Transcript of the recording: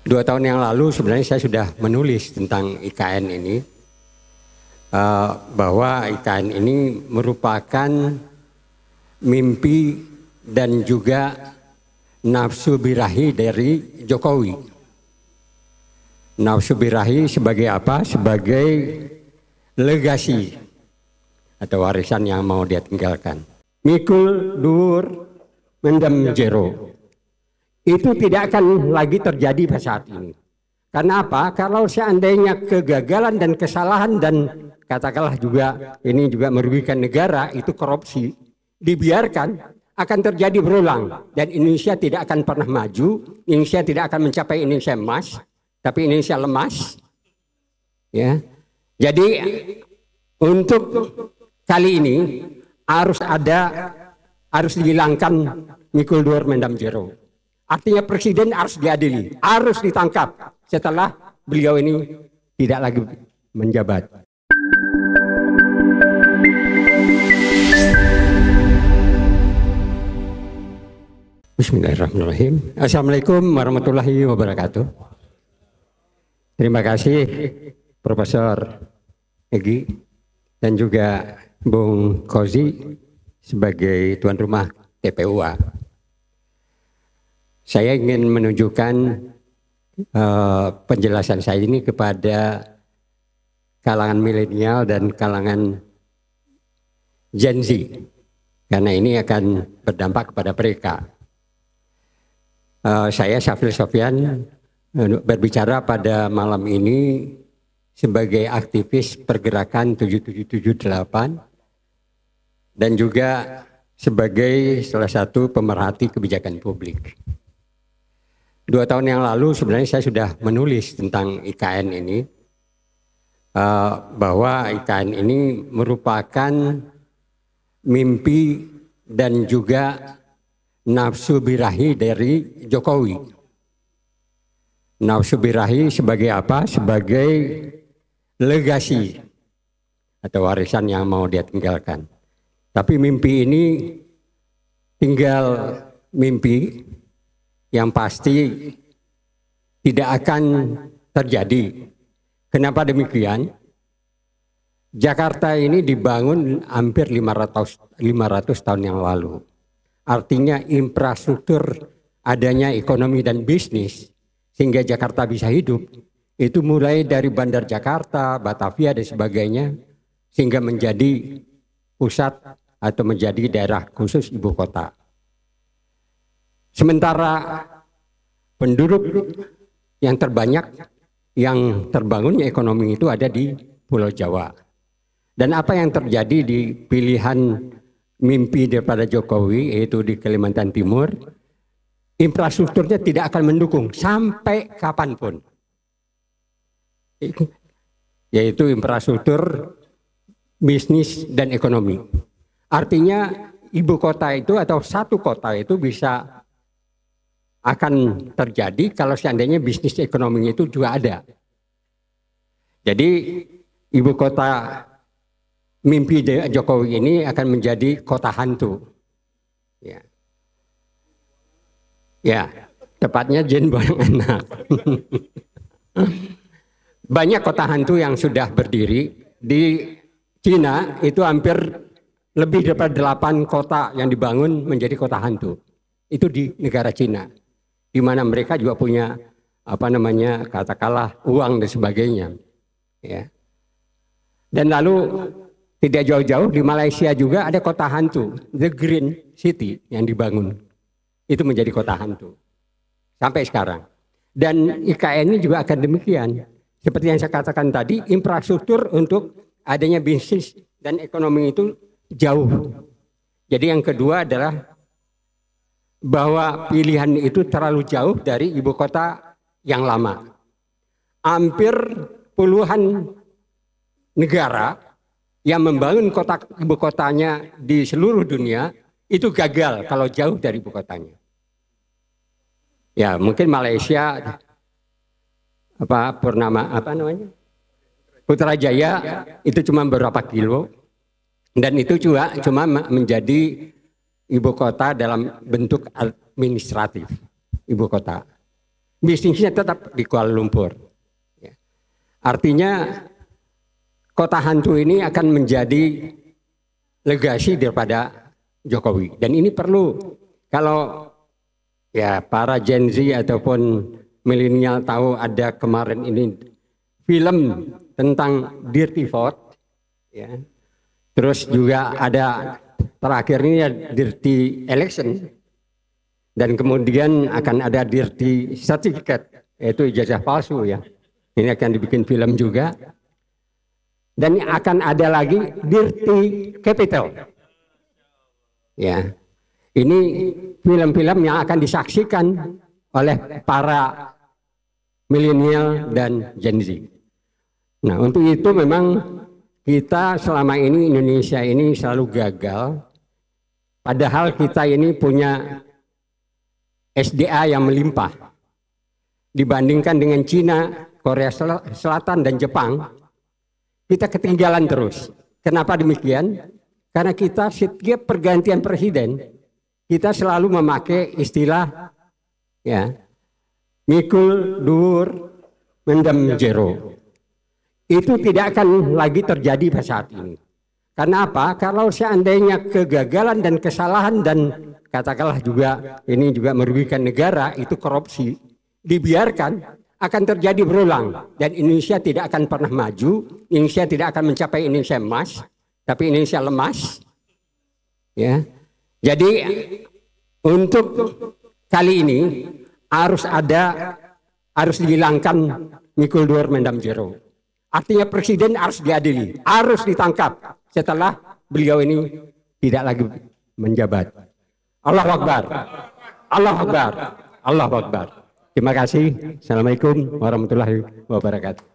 2 tahun yang lalu sebenarnya saya sudah menulis tentang IKN ini, bahwa IKN ini merupakan mimpi dan juga nafsu birahi dari Jokowi. Nafsu birahi sebagai apa? Sebagai legasi atau warisan yang mau dia tinggalkan. Mikul dur mendem jero. Itu tidak akan lagi terjadi pada saat ini. Karena apa? Kalau seandainya kegagalan dan kesalahan dan katakanlah juga ini juga merugikan negara, itu korupsi, dibiarkan akan terjadi berulang. Dan Indonesia tidak akan pernah maju, Indonesia tidak akan mencapai Indonesia emas, tapi Indonesia lemas. Ya. Jadi untuk kali ini harus dihilangkan mikul dur mendam jero. Artinya presiden harus diadili, harus ditangkap setelah beliau ini tidak lagi menjabat. Bismillahirrahmanirrahim. Assalamualaikum warahmatullahi wabarakatuh. Terima kasih Profesor Egy dan juga Bung Kozi sebagai tuan rumah TPUA. Saya ingin menunjukkan penjelasan saya ini kepada kalangan milenial dan kalangan Gen Z, karena ini akan berdampak kepada mereka. Saya Syafil Sofyan berbicara pada malam ini sebagai aktivis pergerakan 7778 dan juga sebagai salah satu pemerhati kebijakan publik. 2 tahun yang lalu sebenarnya saya sudah menulis tentang IKN ini, bahwa IKN ini merupakan mimpi dan juga nafsu birahi dari Jokowi. Nafsu birahi sebagai apa? Sebagai legasi atau warisan yang mau dia tinggalkan. Tapi mimpi ini tinggal mimpi yang pasti tidak akan terjadi. Kenapa demikian? Jakarta ini dibangun hampir 500 tahun yang lalu. Artinya infrastruktur adanya ekonomi dan bisnis sehingga Jakarta bisa hidup. Itu mulai dari Bandar Jakarta, Batavia dan sebagainya sehingga menjadi pusat atau menjadi daerah khusus ibu kota. Sementara penduduk yang terbanyak yang terbangunnya ekonomi itu ada di Pulau Jawa. Dan apa yang terjadi di pilihan mimpi daripada Jokowi yaitu di Kalimantan Timur, infrastrukturnya tidak akan mendukung sampai kapanpun. Yaitu infrastruktur bisnis dan ekonomi. Artinya ibu kota itu atau satu kota itu bisa akan terjadi kalau seandainya bisnis ekonominya itu juga ada. Jadi ibu kota mimpi Jokowi ini akan menjadi kota hantu. Ya, tepatnya jin buang anak. Banyak kota hantu yang sudah berdiri. Di Cina itu hampir lebih daripada 8 kota yang dibangun menjadi kota hantu. Itu di negara Cina, di mana mereka juga punya katakanlah uang dan sebagainya. Ya. Dan lalu tidak jauh-jauh di Malaysia juga ada kota hantu, The Green City yang dibangun. Itu menjadi kota hantu sampai sekarang. Dan IKN ini juga akan demikian. Seperti yang saya katakan tadi, infrastruktur untuk adanya bisnis dan ekonomi itu jauh. Jadi yang kedua adalah bahwa pilihan itu terlalu jauh dari ibu kota yang lama. Hampir puluhan negara yang membangun ibu kotanya di seluruh dunia itu gagal kalau jauh dari ibu kotanya. Ya, mungkin Malaysia Putrajaya itu cuma beberapa kilo dan itu juga cuma menjadi ibu kota dalam bentuk administratif ibu kota. bisnisnya tetap di Kuala Lumpur. Ya. Artinya kota hantu ini akan menjadi legasi daripada Jokowi. Dan ini perlu, kalau ya para Gen Z ataupun milenial tahu ada kemarin ini film tentang Dirty Vote, ya. Terus juga ada terakhir ini ya Dirty Election, dan kemudian akan ada Dirty Certificate, yaitu ijazah palsu ya. Ini akan dibikin film juga. Dan akan ada lagi Dirty Capital. Ya. Ini film-film yang akan disaksikan oleh para milenial dan Gen Z. Nah, untuk itu memang kita selama ini Indonesia ini selalu gagal. Padahal kita ini punya SDA yang melimpah. Dibandingkan dengan Cina, Korea Selatan, dan Jepang, kita ketinggalan terus. Kenapa demikian? Karena kita setiap pergantian presiden, kita selalu memakai istilah ya, mikul dur mendem jero. Itu tidak akan lagi terjadi pada saat ini. Karena apa? Kalau seandainya kegagalan dan kesalahan dan katakanlah juga ini juga merugikan negara, itu korupsi, dibiarkan, akan terjadi berulang, dan Indonesia tidak akan pernah maju. Indonesia tidak akan mencapai Indonesia emas, tapi Indonesia lemas. Ya, jadi untuk kali ini harus dihilangkan mikul dur mendam jero. Artinya presiden harus diadili, harus ditangkap setelah beliau ini tidak lagi menjabat. Allahu Akbar, Allahu Akbar, Allahu Akbar. Terima kasih. Assalamualaikum warahmatullahi wabarakatuh.